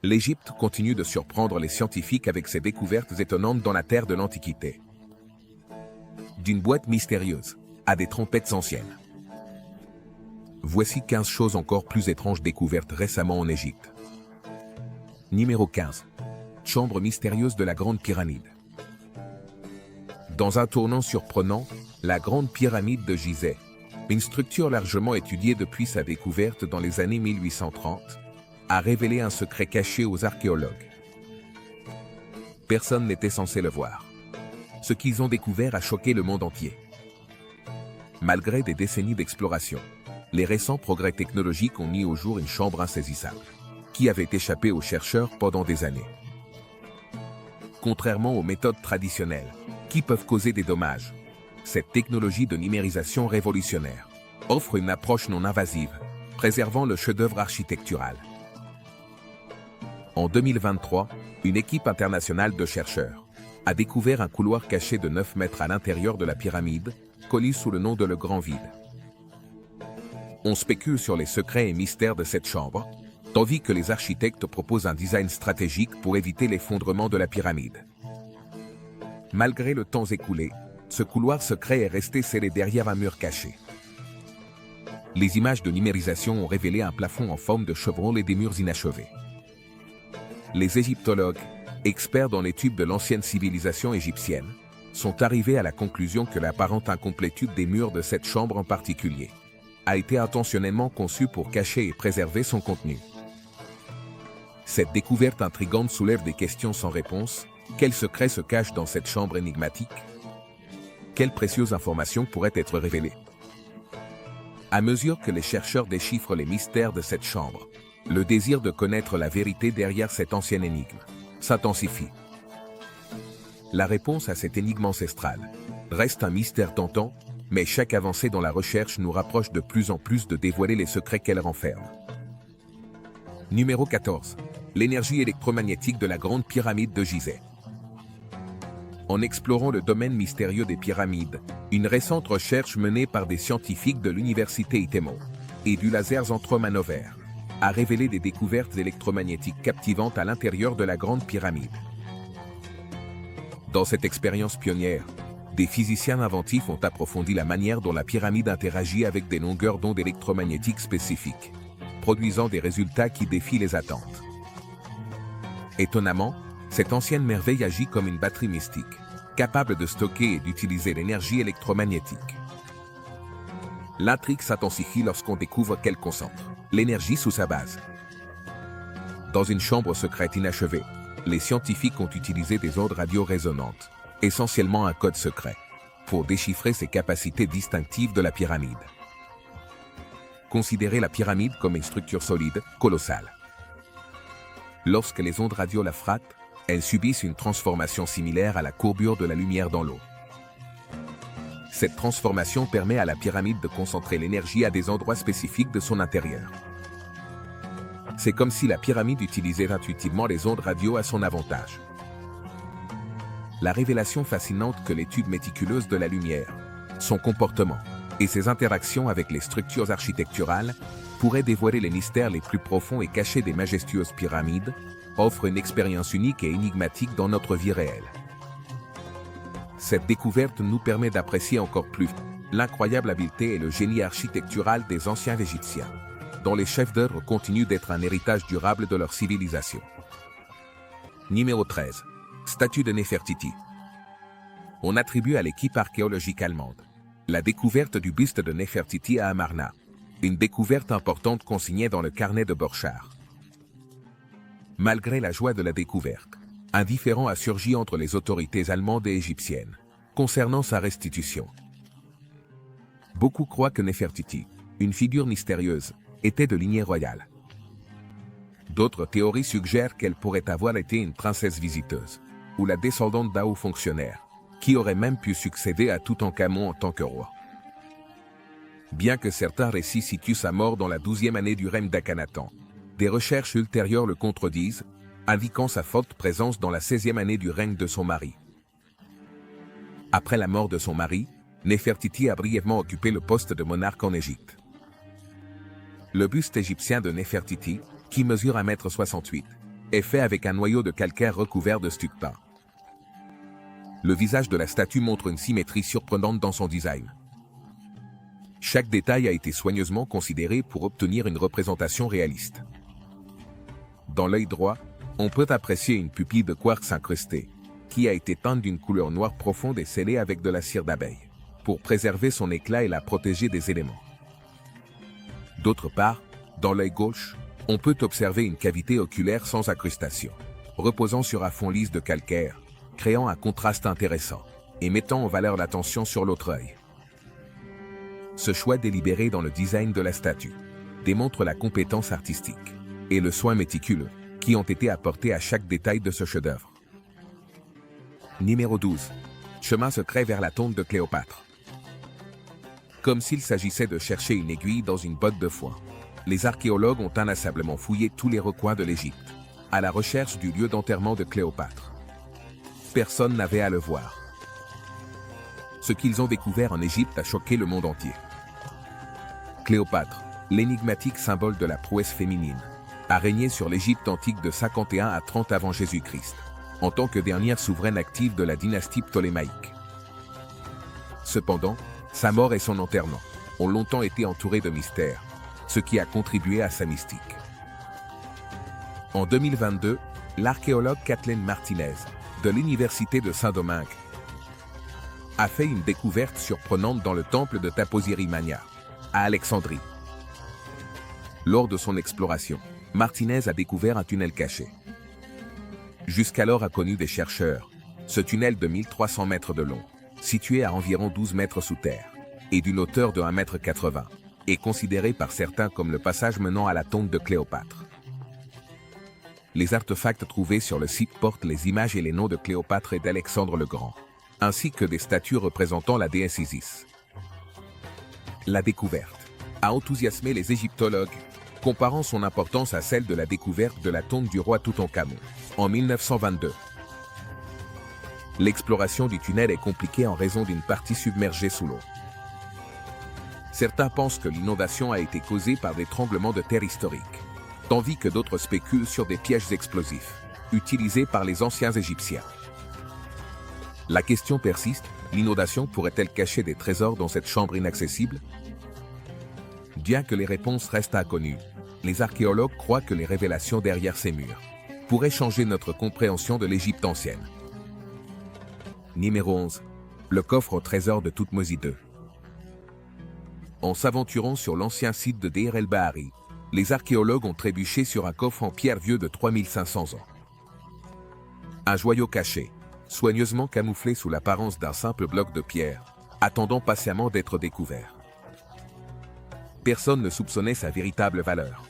L'Égypte continue de surprendre les scientifiques avec ses découvertes étonnantes dans la terre de l'Antiquité. D'une boîte mystérieuse à des trompettes anciennes. Voici 15 choses encore plus étranges découvertes récemment en Égypte. Numéro 15. Chambre mystérieuse de la Grande Pyramide. Dans un tournant surprenant, la Grande Pyramide de Gizeh, une structure largement étudiée depuis sa découverte dans les années 1830, a révélé un secret caché aux archéologues. Personne n'était censé le voir. Ce qu'ils ont découvert a choqué le monde entier. Malgré des décennies d'exploration, les récents progrès technologiques ont mis au jour une chambre insaisissable, qui avait échappé aux chercheurs pendant des années. Contrairement aux méthodes traditionnelles, qui peuvent causer des dommages, cette technologie de numérisation révolutionnaire offre une approche non invasive, préservant le chef-d'œuvre architectural. En 2023, une équipe internationale de chercheurs a découvert un couloir caché de 9 mètres à l'intérieur de la pyramide, connu sous le nom de le Grand Vide. On spécule sur les secrets et mystères de cette chambre, tandis que les architectes proposent un design stratégique pour éviter l'effondrement de la pyramide. Malgré le temps écoulé, ce couloir secret est resté scellé derrière un mur caché. Les images de numérisation ont révélé un plafond en forme de chevron et des murs inachevés. Les égyptologues, experts dans l'étude de l'ancienne civilisation égyptienne, sont arrivés à la conclusion que l'apparente incomplétude des murs de cette chambre en particulier a été intentionnellement conçue pour cacher et préserver son contenu. Cette découverte intrigante soulève des questions sans réponse. Quel secret se cache dans cette chambre énigmatique? Quelles précieuses informations pourraient être révélées? À mesure que les chercheurs déchiffrent les mystères de cette chambre, le désir de connaître la vérité derrière cette ancienne énigme s'intensifie. La réponse à cette énigme ancestrale reste un mystère tentant, mais chaque avancée dans la recherche nous rapproche de plus en plus de dévoiler les secrets qu'elle renferme. Numéro 14. L'énergie électromagnétique de la Grande Pyramide de Gizeh. En explorant le domaine mystérieux des pyramides, une récente recherche menée par des scientifiques de l'université Itemo et du laser Zentraume a révélé des découvertes électromagnétiques captivantes à l'intérieur de la Grande Pyramide. Dans cette expérience pionnière, des physiciens inventifs ont approfondi la manière dont la pyramide interagit avec des longueurs d'onde électromagnétiques spécifiques, produisant des résultats qui défient les attentes. Étonnamment, cette ancienne merveille agit comme une batterie mystique, capable de stocker et d'utiliser l'énergie électromagnétique. L'intrigue s'intensifie lorsqu'on découvre qu'elle concentre l'énergie sous sa base. Dans une chambre secrète inachevée, les scientifiques ont utilisé des ondes radio-résonantes, essentiellement un code secret, pour déchiffrer ses capacités distinctives de la pyramide. Considérez la pyramide comme une structure solide, colossale. Lorsque les ondes radio la frappent, elles subissent une transformation similaire à la courbure de la lumière dans l'eau. Cette transformation permet à la pyramide de concentrer l'énergie à des endroits spécifiques de son intérieur. C'est comme si la pyramide utilisait intuitivement les ondes radio à son avantage. La révélation fascinante que l'étude méticuleuse de la lumière, son comportement et ses interactions avec les structures architecturales pourraient dévoiler les mystères les plus profonds et cachés des majestueuses pyramides, offre une expérience unique et énigmatique dans notre vie réelle. Cette découverte nous permet d'apprécier encore plus l'incroyable habileté et le génie architectural des anciens Égyptiens, dont les chefs-d'œuvre continuent d'être un héritage durable de leur civilisation. Numéro 13. Statue de Néfertiti. On attribue à l'équipe archéologique allemande la découverte du buste de Néfertiti à Amarna, une découverte importante consignée dans le carnet de Borchardt. Malgré la joie de la découverte, un différend a surgi entre les autorités allemandes et égyptiennes concernant sa restitution. Beaucoup croient que Néfertiti, une figure mystérieuse, était de lignée royale. D'autres théories suggèrent qu'elle pourrait avoir été une princesse visiteuse, ou la descendante d'un haut fonctionnaire, qui aurait même pu succéder à Toutankhamon en tant que roi. Bien que certains récits situent sa mort dans la 12e année du règne d'Akhenaton, des recherches ultérieures le contredisent, indiquant sa forte présence dans la 16e année du règne de son mari. Après la mort de son mari, Néfertiti a brièvement occupé le poste de monarque en Égypte. Le buste égyptien de Néfertiti, qui mesure 1,68 m, est fait avec un noyau de calcaire recouvert de stuc peint. Le visage de la statue montre une symétrie surprenante dans son design. Chaque détail a été soigneusement considéré pour obtenir une représentation réaliste. Dans l'œil droit, on peut apprécier une pupille de quartz incrustée, qui a été teinte d'une couleur noire profonde et scellée avec de la cire d'abeille, pour préserver son éclat et la protéger des éléments. D'autre part, dans l'œil gauche, on peut observer une cavité oculaire sans incrustation, reposant sur un fond lisse de calcaire, créant un contraste intéressant et mettant en valeur l'attention sur l'autre œil. Ce choix délibéré dans le design de la statue démontre la compétence artistique et le soin méticuleux qui ont été apportés à chaque détail de ce chef-d'œuvre. Numéro 12. Chemin secret vers la tombe de Cléopâtre. Comme s'il s'agissait de chercher une aiguille dans une botte de foin, les archéologues ont inlassablement fouillé tous les recoins de l'Égypte, à la recherche du lieu d'enterrement de Cléopâtre. Personne n'avait à le voir. Ce qu'ils ont découvert en Égypte a choqué le monde entier. Cléopâtre, l'énigmatique symbole de la prouesse féminine, a régné sur l'Égypte antique de 51 à 30 avant Jésus-Christ, en tant que dernière souveraine active de la dynastie ptolémaïque. Cependant, sa mort et son enterrement ont longtemps été entourés de mystères, ce qui a contribué à sa mystique. En 2022, l'archéologue Kathleen Martinez, de l'Université de Saint-Domingue, a fait une découverte surprenante dans le temple de Taposiri Mania, à Alexandrie. Lors de son exploration, Martinez a découvert un tunnel caché. Jusqu'alors inconnu des chercheurs, ce tunnel de 1300 mètres de long, situé à environ 12 mètres sous terre, et d'une hauteur de 1,80 m, est considéré par certains comme le passage menant à la tombe de Cléopâtre. Les artefacts trouvés sur le site portent les images et les noms de Cléopâtre et d'Alexandre le Grand, ainsi que des statues représentant la déesse Isis. La découverte a enthousiasmé les égyptologues, comparant son importance à celle de la découverte de la tombe du roi Toutankhamon, en 1922. L'exploration du tunnel est compliquée en raison d'une partie submergée sous l'eau. Certains pensent que l'inondation a été causée par des tremblements de terre historiques, tandis que d'autres spéculent sur des pièges explosifs, utilisés par les anciens Égyptiens. La question persiste, l'inondation pourrait-elle cacher des trésors dans cette chambre inaccessible? Bien que les réponses restent inconnues, les archéologues croient que les révélations derrière ces murs pourraient changer notre compréhension de l'Égypte ancienne. Numéro 11. Le coffre au trésor de Toutmosis II. En s'aventurant sur l'ancien site de Deir el-Bahari, les archéologues ont trébuché sur un coffre en pierre vieux de 3500 ans. Un joyau caché, soigneusement camouflé sous l'apparence d'un simple bloc de pierre, attendant patiemment d'être découvert. Personne ne soupçonnait sa véritable valeur.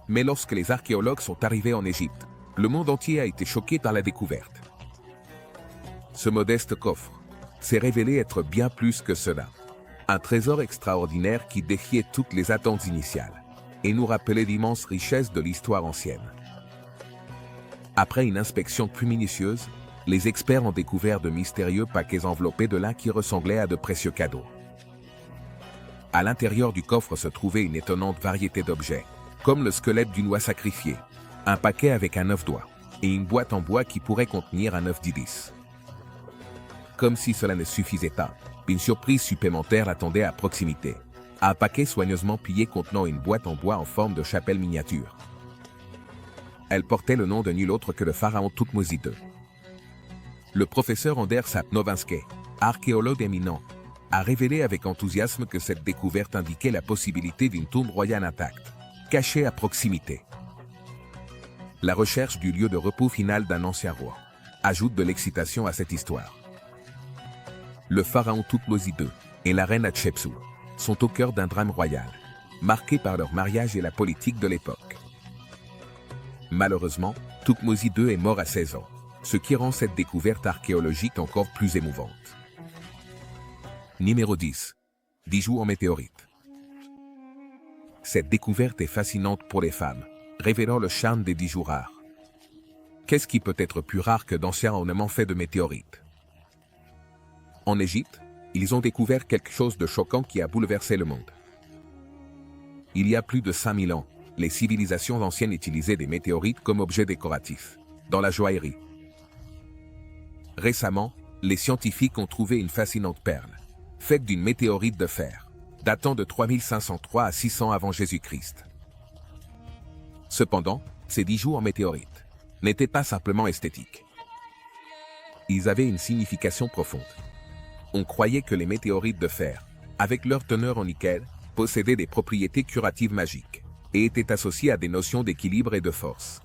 Mais lorsque les archéologues sont arrivés en Égypte, le monde entier a été choqué par la découverte. Ce modeste coffre s'est révélé être bien plus que cela. Un trésor extraordinaire qui défiait toutes les attentes initiales et nous rappelait l'immense richesse de l'histoire ancienne. Après une inspection plus minutieuse, les experts ont découvert de mystérieux paquets enveloppés de lin qui ressemblaient à de précieux cadeaux. À l'intérieur du coffre se trouvait une étonnante variété d'objets, comme le squelette d'une oie sacrifiée, un paquet avec un œuf d'oie, et une boîte en bois qui pourrait contenir un œuf d'ibis. Comme si cela ne suffisait pas, une surprise supplémentaire l'attendait à proximité. Un paquet soigneusement plié contenant une boîte en bois en forme de chapelle miniature. Elle portait le nom de nul autre que le pharaon Toutmosis II. Le professeur Anders Sapnovinsky, archéologue éminent, a révélé avec enthousiasme que cette découverte indiquait la possibilité d'une tombe royale intacte, cachée à proximité. La recherche du lieu de repos final d'un ancien roi ajoute de l'excitation à cette histoire. Le pharaon Toutmosis II et la reine Hatshepsut sont au cœur d'un drame royal, marqué par leur mariage et la politique de l'époque. Malheureusement, Toutmosis II est mort à 16 ans, ce qui rend cette découverte archéologique encore plus émouvante. Numéro 10. Bijoux en météorite. Cette découverte est fascinante pour les femmes, révélant le charme des bijoux rares. Qu'est-ce qui peut être plus rare que d'anciens ornements faits de météorites? En Égypte, ils ont découvert quelque chose de choquant qui a bouleversé le monde. Il y a plus de 5000 ans, les civilisations anciennes utilisaient des météorites comme objets décoratifs, dans la joaillerie. Récemment, les scientifiques ont trouvé une fascinante perle, faite d'une météorite de fer, datant de 3503 à 600 avant Jésus-Christ. Cependant, ces bijoux en météorite n'étaient pas simplement esthétiques. Ils avaient une signification profonde. On croyait que les météorites de fer, avec leur teneur en nickel, possédaient des propriétés curatives magiques et étaient associés à des notions d'équilibre et de force.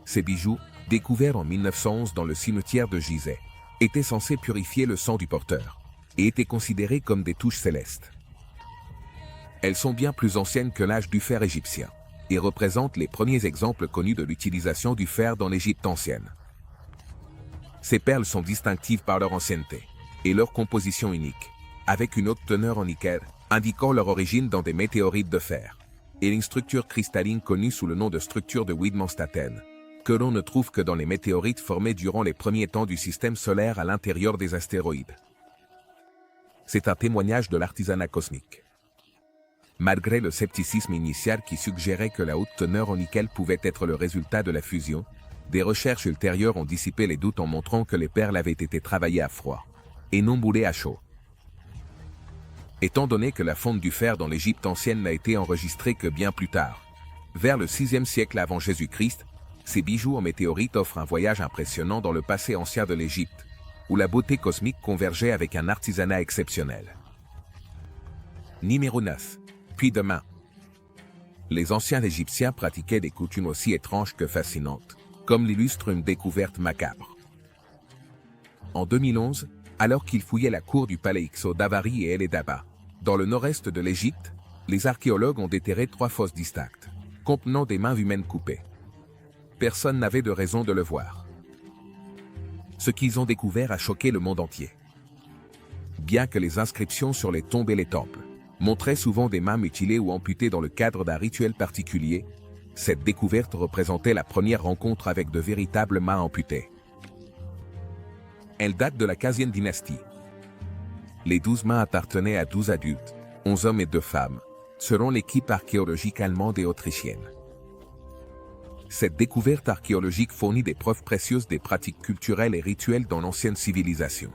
Ces bijoux, découverts en 1911 dans le cimetière de Gizeh, étaient censés purifier le sang du porteur et étaient considérés comme des touches célestes. Elles sont bien plus anciennes que l'âge du fer égyptien et représentent les premiers exemples connus de l'utilisation du fer dans l'Égypte ancienne. Ces perles sont distinctives par leur ancienneté et leur composition unique, avec une haute teneur en nickel, indiquant leur origine dans des météorites de fer, et une structure cristalline connue sous le nom de structure de Widmanstatten, que l'on ne trouve que dans les météorites formées durant les premiers temps du système solaire à l'intérieur des astéroïdes. C'est un témoignage de l'artisanat cosmique. Malgré le scepticisme initial qui suggérait que la haute teneur en nickel pouvait être le résultat de la fusion, des recherches ultérieures ont dissipé les doutes en montrant que les perles avaient été travaillées à froid, et non moulées à chaud. Étant donné que la fonte du fer dans l'Égypte ancienne n'a été enregistrée que bien plus tard, vers le 6e siècle avant Jésus-Christ, ces bijoux en météorite offrent un voyage impressionnant dans le passé ancien de l'Égypte, où la beauté cosmique convergeait avec un artisanat exceptionnel. Numéro 9. Puits de main. Les anciens Égyptiens pratiquaient des coutumes aussi étranges que fascinantes, comme l'illustre une découverte macabre. En 2011, alors qu'ils fouillaient la cour du palais Ixo d'Avari et El Edaba, dans le nord-est de l'Égypte, les archéologues ont déterré 3 fosses distinctes, contenant des mains humaines coupées. Personne n'avait de raison de le voir. Ce qu'ils ont découvert a choqué le monde entier. Bien que les inscriptions sur les tombes et les temples montraient souvent des mains mutilées ou amputées dans le cadre d'un rituel particulier, cette découverte représentait la première rencontre avec de véritables mains amputées. Elle date de la 15e dynastie. Les 12 mains appartenaient à 12 adultes, 11 hommes et 2 femmes, selon l'équipe archéologique allemande et autrichienne. Cette découverte archéologique fournit des preuves précieuses des pratiques culturelles et rituelles dans l'ancienne civilisation.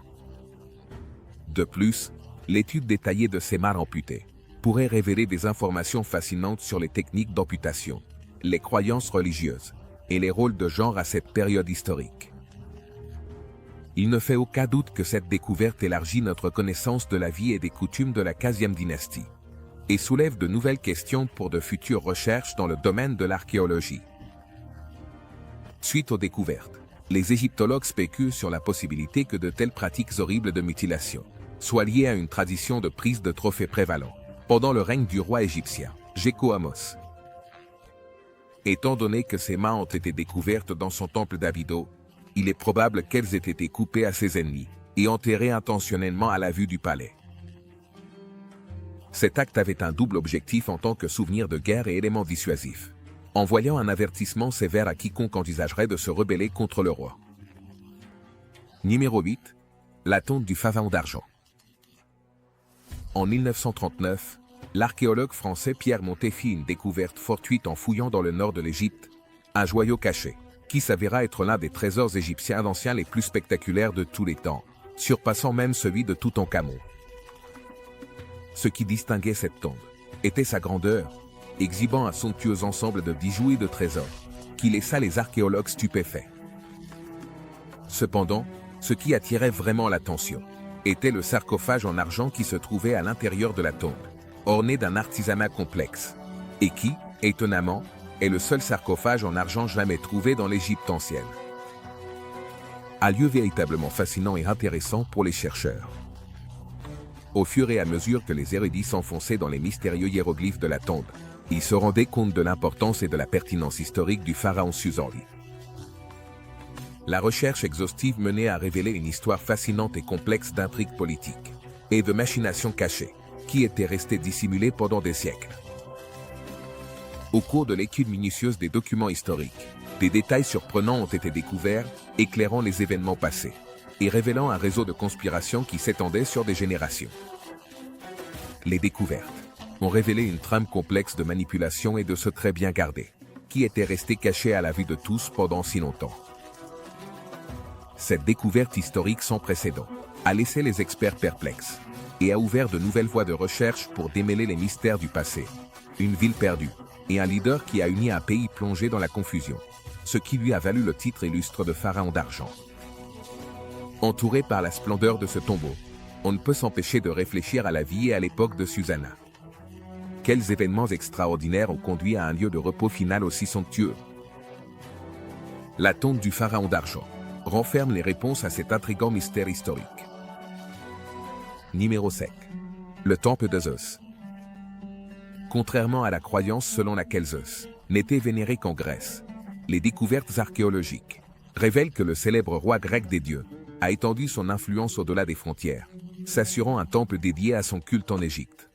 De plus, l'étude détaillée de ces mains amputées pourrait révéler des informations fascinantes sur les techniques d'amputation, les croyances religieuses et les rôles de genre à cette période historique. Il ne fait aucun doute que cette découverte élargit notre connaissance de la vie et des coutumes de la 15e dynastie et soulève de nouvelles questions pour de futures recherches dans le domaine de l'archéologie. Suite aux découvertes, les égyptologues spéculent sur la possibilité que de telles pratiques horribles de mutilation soient liées à une tradition de prise de trophées prévalant pendant le règne du roi égyptien, Jehoamos. Étant donné que ces mains ont été découvertes dans son temple d'Abydos, il est probable qu'elles aient été coupées à ses ennemis et enterrées intentionnellement à la vue du palais. Cet acte avait un double objectif en tant que souvenir de guerre et élément dissuasif, envoyant un avertissement sévère à quiconque envisagerait de se rebeller contre le roi. Numéro 8. La tombe du pharaon d'argent. En 1939, l'archéologue français Pierre Montet fit une découverte fortuite en fouillant dans le nord de l'Égypte, un joyau caché, qui s'avéra être l'un des trésors égyptiens anciens les plus spectaculaires de tous les temps, surpassant même celui de Toutankhamon. Ce qui distinguait cette tombe était sa grandeur, exhibant un somptueux ensemble de bijoux et de trésors, qui laissa les archéologues stupéfaits. Cependant, ce qui attirait vraiment l'attention était le sarcophage en argent qui se trouvait à l'intérieur de la tombe, orné d'un artisanat complexe, et qui, étonnamment, est le seul sarcophage en argent jamais trouvé dans l'Égypte ancienne. Un lieu véritablement fascinant et intéressant pour les chercheurs. Au fur et à mesure que les érudits s'enfonçaient dans les mystérieux hiéroglyphes de la tombe, ils se rendaient compte de l'importance et de la pertinence historique du pharaon Susanli. La recherche exhaustive menée à révéler une histoire fascinante et complexe d'intrigues politiques et de machinations cachées, qui étaient restées dissimulées pendant des siècles. Au cours de l'étude minutieuse des documents historiques, des détails surprenants ont été découverts, éclairant les événements passés et révélant un réseau de conspiration qui s'étendait sur des générations. Les découvertes ont révélé une trame complexe de manipulation et de secrets bien gardés, qui étaient restés cachés à la vue de tous pendant si longtemps. Cette découverte historique sans précédent a laissé les experts perplexes et a ouvert de nouvelles voies de recherche pour démêler les mystères du passé. Une ville perdue et un leader qui a uni un pays plongé dans la confusion, ce qui lui a valu le titre illustre de pharaon d'argent. Entouré par la splendeur de ce tombeau, on ne peut s'empêcher de réfléchir à la vie et à l'époque de Susanna. Quels événements extraordinaires ont conduit à un lieu de repos final aussi somptueux? La tombe du pharaon d'argent renferme les réponses à cet intrigant mystère historique. Numéro 5. Le temple de Zeus. Contrairement à la croyance selon laquelle Zeus n'était vénéré qu'en Grèce, les découvertes archéologiques révèlent que le célèbre roi grec des dieux a étendu son influence au-delà des frontières, s'assurant un temple dédié à son culte en Égypte.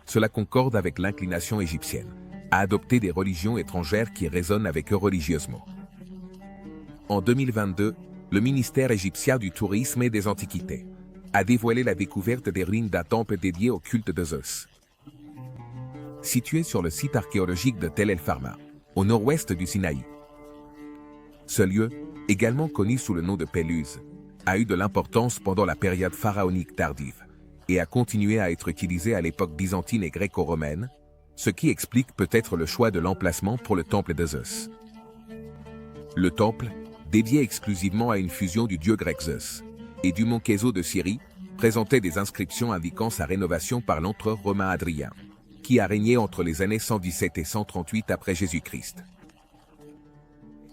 Cela concorde avec l'inclination égyptienne à adopter des religions étrangères qui résonnent avec eux religieusement. En 2022, le ministère égyptien du Tourisme et des Antiquités a dévoilé la découverte des ruines d'un temple dédié au culte de Zeus. Situé sur le site archéologique de Tel el-Farma, au nord-ouest du Sinaï. Ce lieu, également connu sous le nom de Péluse, a eu de l'importance pendant la période pharaonique tardive et a continué à être utilisé à l'époque byzantine et gréco-romaine, ce qui explique peut-être le choix de l'emplacement pour le temple de Zeus. Le temple, dédié exclusivement à une fusion du dieu grec Zeus et du mont Késo de Syrie, présentait des inscriptions indiquant sa rénovation par l'empereur romain Hadrien, qui a régné entre les années 117 et 138 après Jésus-Christ.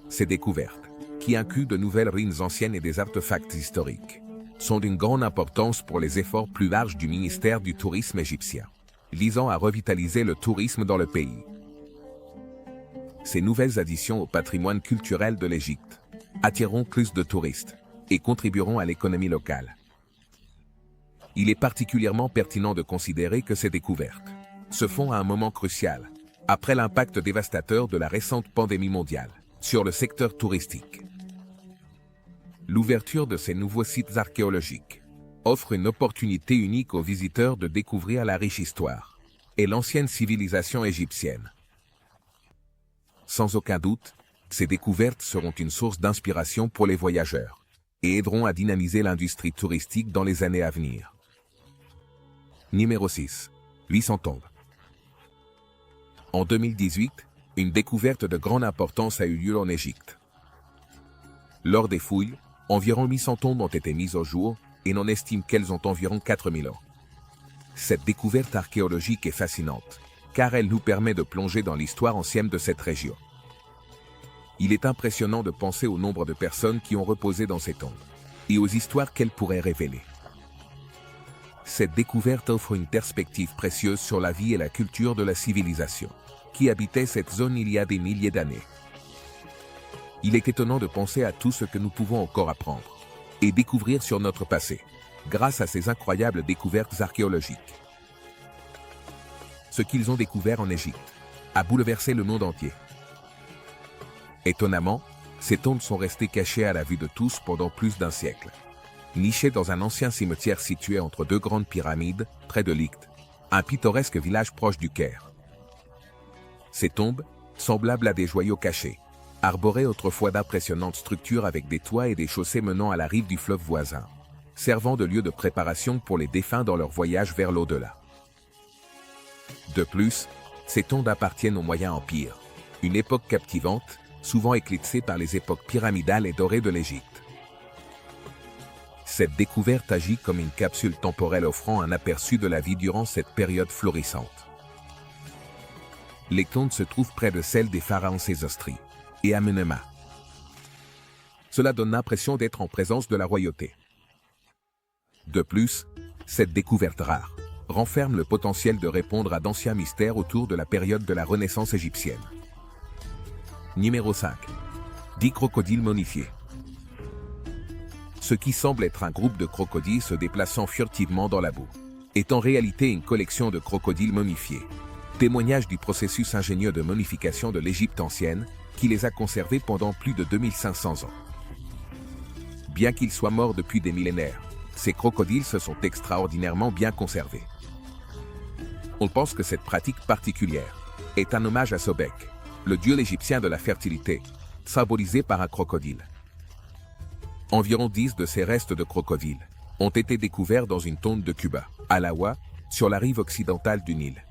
Ces découvertes, qui incluent de nouvelles ruines anciennes et des artefacts historiques, sont d'une grande importance pour les efforts plus larges du ministère du Tourisme égyptien, visant à revitaliser le tourisme dans le pays. Ces nouvelles additions au patrimoine culturel de l'Égypte attireront plus de touristes et contribueront à l'économie locale. Il est particulièrement pertinent de considérer que ces découvertes se font à un moment crucial, après l'impact dévastateur de la récente pandémie mondiale sur le secteur touristique. L'ouverture de ces nouveaux sites archéologiques offre une opportunité unique aux visiteurs de découvrir la riche histoire et l'ancienne civilisation égyptienne. Sans aucun doute, ces découvertes seront une source d'inspiration pour les voyageurs et aideront à dynamiser l'industrie touristique dans les années à venir. Numéro 6. 800 tombes. En 2018, une découverte de grande importance a eu lieu en Égypte. Lors des fouilles, environ 800 tombes ont été mises au jour et l'on estime qu'elles ont environ 4000 ans. Cette découverte archéologique est fascinante, car elle nous permet de plonger dans l'histoire ancienne de cette région. Il est impressionnant de penser au nombre de personnes qui ont reposé dans ces tombes et aux histoires qu'elles pourraient révéler. Cette découverte offre une perspective précieuse sur la vie et la culture de la civilisation qui habitait cette zone il y a des milliers d'années. Il est étonnant de penser à tout ce que nous pouvons encore apprendre et découvrir sur notre passé, grâce à ces incroyables découvertes archéologiques. Ce qu'ils ont découvert en Égypte a bouleversé le monde entier. Étonnamment, ces tombes sont restées cachées à la vue de tous pendant plus d'un siècle, nichées dans un ancien cimetière situé entre deux grandes pyramides, près de Ligt, un pittoresque village proche du Caire. Ces tombes, semblables à des joyaux cachés, arboraient autrefois d'impressionnantes structures avec des toits et des chaussées menant à la rive du fleuve voisin, servant de lieu de préparation pour les défunts dans leur voyage vers l'au-delà. De plus, ces tombes appartiennent au Moyen Empire, une époque captivante, souvent éclipsée par les époques pyramidales et dorées de l'Égypte. Cette découverte agit comme une capsule temporelle offrant un aperçu de la vie durant cette période florissante. Les tombes se trouvent près de celles des pharaons Sésostri et Amenemhat. Cela donne l'impression d'être en présence de la royauté. De plus, cette découverte rare renferme le potentiel de répondre à d'anciens mystères autour de la période de la Renaissance égyptienne. Numéro 5. 10 crocodiles momifiés. Ce qui semble être un groupe de crocodiles se déplaçant furtivement dans la boue est en réalité une collection de crocodiles momifiés, témoignage du processus ingénieux de momification de l'Égypte ancienne qui les a conservés pendant plus de 2500 ans. Bien qu'ils soient morts depuis des millénaires, ces crocodiles se sont extraordinairement bien conservés. On pense que cette pratique particulière est un hommage à Sobek, le dieu égyptien de la fertilité, symbolisé par un crocodile. Environ 10 de ces restes de crocodiles ont été découverts dans une tombe de Cuba, à Lawa, sur la rive occidentale du Nil.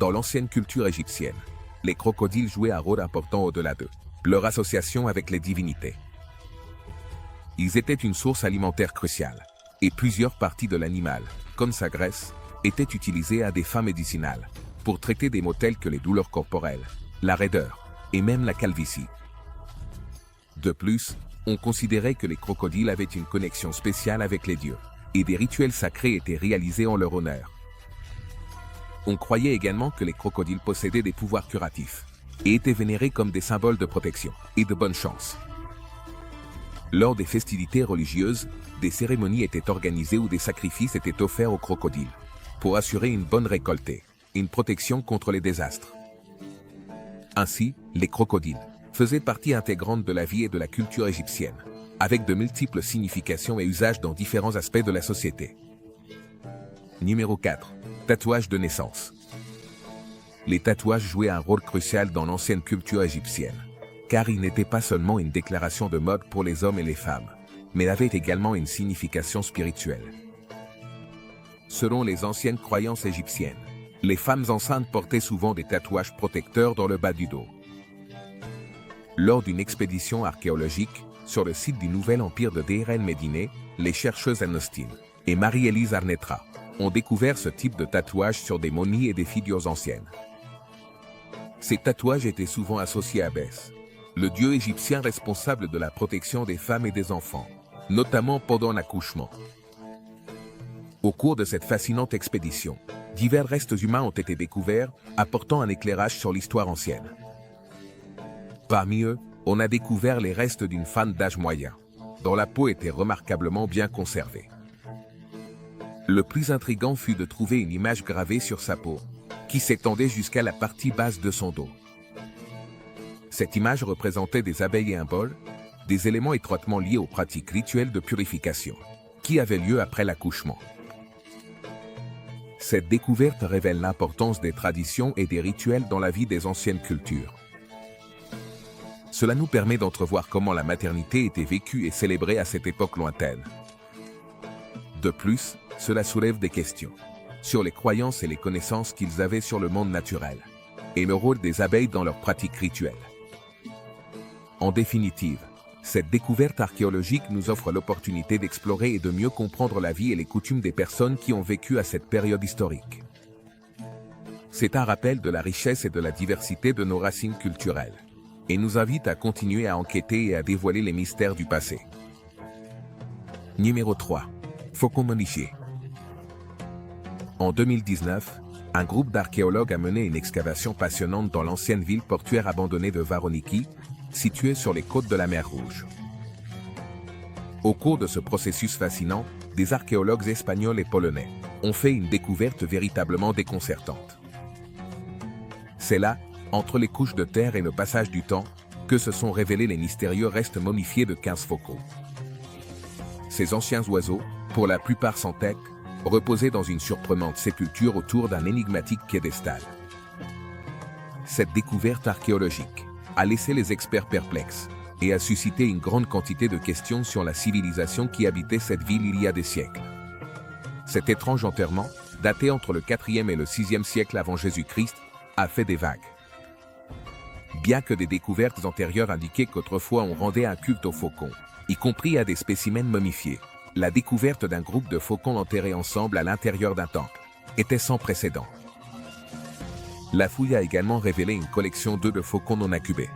Dans l'ancienne culture égyptienne, les crocodiles jouaient un rôle important au-delà de leur association avec les divinités. Ils étaient une source alimentaire cruciale, et plusieurs parties de l'animal, comme sa graisse, étaient utilisées à des fins médicinales, pour traiter des maux tels que les douleurs corporelles, la raideur, et même la calvitie. De plus, on considérait que les crocodiles avaient une connexion spéciale avec les dieux, et des rituels sacrés étaient réalisés en leur honneur. On croyait également que les crocodiles possédaient des pouvoirs curatifs, et étaient vénérés comme des symboles de protection et de bonne chance. Lors des festivités religieuses, des cérémonies étaient organisées où des sacrifices étaient offerts aux crocodiles, pour assurer une bonne récolte et une protection contre les désastres. Ainsi, les crocodiles faisaient partie intégrante de la vie et de la culture égyptienne, avec de multiples significations et usages dans différents aspects de la société. Numéro 4. Tatouage de naissance. Les tatouages jouaient un rôle crucial dans l'ancienne culture égyptienne, car ils n'étaient pas seulement une déclaration de mode pour les hommes et les femmes, mais avaient également une signification spirituelle. Selon les anciennes croyances égyptiennes, les femmes enceintes portaient souvent des tatouages protecteurs dans le bas du dos. Lors d'une expédition archéologique, sur le site du Nouvel Empire de Deir el-Médine, les chercheuses Anne Austin et Marie-Élise Arnetra ont découvert ce type de tatouage sur des momies et des figures anciennes. Ces tatouages étaient souvent associés à Bès, le dieu égyptien responsable de la protection des femmes et des enfants, notamment pendant l'accouchement. Au cours de cette fascinante expédition, divers restes humains ont été découverts, apportant un éclairage sur l'histoire ancienne. Parmi eux, on a découvert les restes d'une femme d'âge moyen, dont la peau était remarquablement bien conservée. Le plus intriguant fut de trouver une image gravée sur sa peau, qui s'étendait jusqu'à la partie basse de son dos. Cette image représentait des abeilles et un bol, des éléments étroitement liés aux pratiques rituelles de purification, qui avaient lieu après l'accouchement. Cette découverte révèle l'importance des traditions et des rituels dans la vie des anciennes cultures. Cela nous permet d'entrevoir comment la maternité était vécue et célébrée à cette époque lointaine. De plus, cela soulève des questions sur les croyances et les connaissances qu'ils avaient sur le monde naturel, et le rôle des abeilles dans leurs pratiques rituelles. En définitive, cette découverte archéologique nous offre l'opportunité d'explorer et de mieux comprendre la vie et les coutumes des personnes qui ont vécu à cette période historique. C'est un rappel de la richesse et de la diversité de nos racines culturelles, et nous invite à continuer à enquêter et à dévoiler les mystères du passé. Numéro 3. Faucon momifié. En 2019, un groupe d'archéologues a mené une excavation passionnante dans l'ancienne ville portuaire abandonnée de Varoniki, située sur les côtes de la mer Rouge. Au cours de ce processus fascinant, des archéologues espagnols et polonais ont fait une découverte véritablement déconcertante. C'est là, entre les couches de terre et le passage du temps, que se sont révélés les mystérieux restes momifiés de 15 faucons. Ces anciens oiseaux, pour la plupart sans tête, reposaient dans une surprenante sépulture autour d'un énigmatique piédestal. Cette découverte archéologique a laissé les experts perplexes et a suscité une grande quantité de questions sur la civilisation qui habitait cette ville il y a des siècles. Cet étrange enterrement, daté entre le 4e et le 6e siècle avant Jésus-Christ, a fait des vagues. Bien que des découvertes antérieures indiquaient qu'autrefois on rendait un culte aux faucons, y compris à des spécimens momifiés, la découverte d'un groupe de faucons enterrés ensemble à l'intérieur d'un temple était sans précédent. La fouille a également révélé une collection d'œufs de faucons non incubés.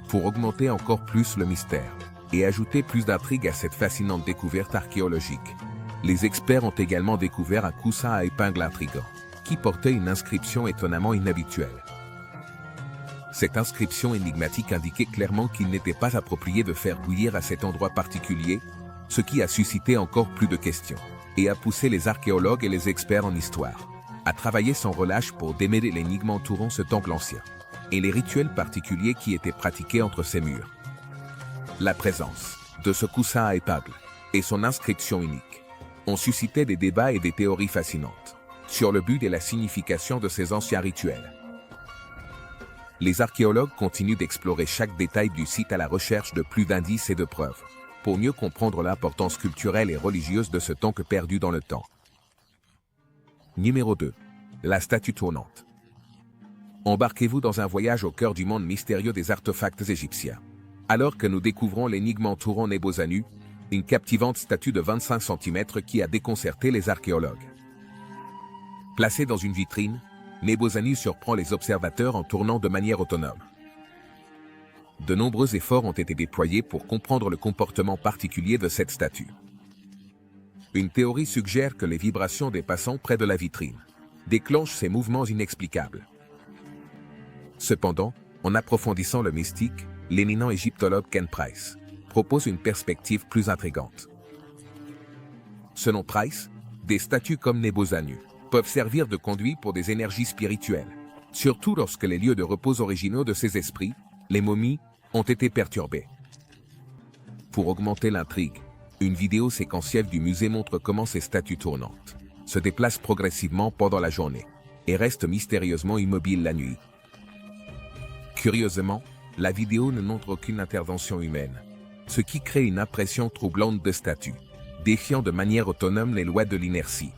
Pour augmenter encore plus le mystère et ajouter plus d'intrigue à cette fascinante découverte archéologique, les experts ont également découvert un coussin à épingles intrigant, qui portait une inscription étonnamment inhabituelle. Cette inscription énigmatique indiquait clairement qu'il n'était pas approprié de faire bouillir à cet endroit particulier, ce qui a suscité encore plus de questions, et a poussé les archéologues et les experts en histoire à travailler sans relâche pour démêler l'énigme entourant ce temple ancien, et les rituels particuliers qui étaient pratiqués entre ces murs. La présence de ce coussin à épingles et son inscription unique ont suscité des débats et des théories fascinantes, sur le but et la signification de ces anciens rituels. Les archéologues continuent d'explorer chaque détail du site à la recherche de plus d'indices et de preuves, pour mieux comprendre l'importance culturelle et religieuse de ce temple perdu dans le temps. Numéro 2. La statue tournante. Embarquez-vous dans un voyage au cœur du monde mystérieux des artefacts égyptiens. Alors que nous découvrons l'énigme entourant Nebozanu, une captivante statue de 25 cm qui a déconcerté les archéologues. Placée dans une vitrine, Nebozanu surprend les observateurs en tournant de manière autonome. De nombreux efforts ont été déployés pour comprendre le comportement particulier de cette statue. Une théorie suggère que les vibrations des passants près de la vitrine déclenchent ces mouvements inexplicables. Cependant, en approfondissant le mystique, l'éminent égyptologue Ken Price propose une perspective plus intrigante. Selon Price, des statues comme Nebozanu peuvent servir de conduit pour des énergies spirituelles, surtout lorsque les lieux de repos originaux de ces esprits, les momies, ont été perturbés. Pour augmenter l'intrigue, une vidéo séquentielle du musée montre comment ces statues tournantes se déplacent progressivement pendant la journée et restent mystérieusement immobiles la nuit. Curieusement, la vidéo ne montre aucune intervention humaine, ce qui crée une impression troublante de statues, défiant de manière autonome les lois de l'inertie.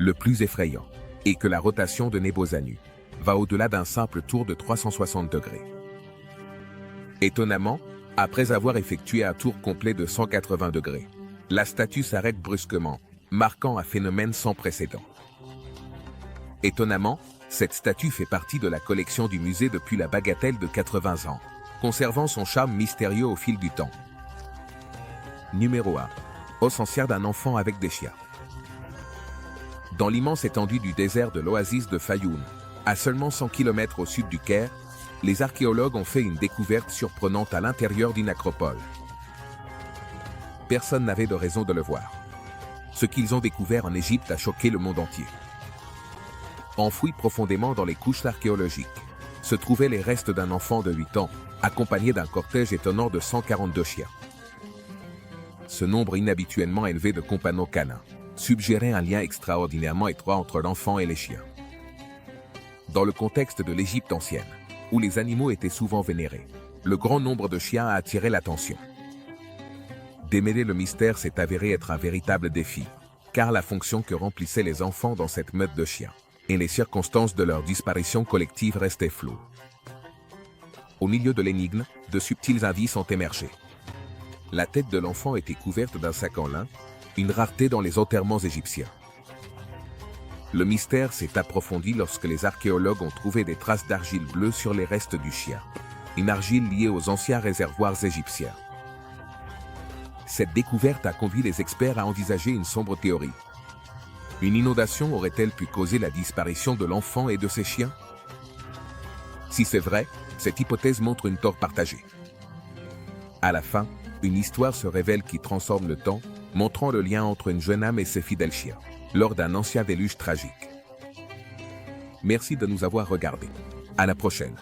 Le plus effrayant est que la rotation de Nebozanu va au-delà d'un simple tour de 360 degrés. Étonnamment, après avoir effectué un tour complet de 180 degrés, la statue s'arrête brusquement, marquant un phénomène sans précédent. Étonnamment, cette statue fait partie de la collection du musée depuis la bagatelle de 80 ans, conservant son charme mystérieux au fil du temps. Numéro 1. Ossancière d'un enfant avec des chiens. Dans l'immense étendue du désert de l'oasis de Fayoum, à seulement 100 km au sud du Caire, les archéologues ont fait une découverte surprenante à l'intérieur d'une acropole. Personne n'avait de raison de le voir. Ce qu'ils ont découvert en Égypte a choqué le monde entier. Enfouis profondément dans les couches archéologiques, se trouvaient les restes d'un enfant de 8 ans, accompagné d'un cortège étonnant de 142 chiens. Ce nombre inhabituellement élevé de compagnons canins suggérait un lien extraordinairement étroit entre l'enfant et les chiens. Dans le contexte de l'Égypte ancienne, où les animaux étaient souvent vénérés, le grand nombre de chiens a attiré l'attention. Démêler le mystère s'est avéré être un véritable défi, car la fonction que remplissaient les enfants dans cette meute de chiens et les circonstances de leur disparition collective restaient floues. Au milieu de l'énigme, de subtils indices ont émergé. La tête de l'enfant était couverte d'un sac en lin, une rareté dans les enterrements égyptiens. Le mystère s'est approfondi lorsque les archéologues ont trouvé des traces d'argile bleue sur les restes du chien, une argile liée aux anciens réservoirs égyptiens. Cette découverte a conduit les experts à envisager une sombre théorie. Une inondation aurait-elle pu causer la disparition de l'enfant et de ses chiens? Si c'est vrai, cette hypothèse montre une tort partagée. À la fin, une histoire se révèle qui transforme le temps, montrant le lien entre une jeune âme et ses fidèles chiens, lors d'un ancien déluge tragique. Merci de nous avoir regardés. À la prochaine.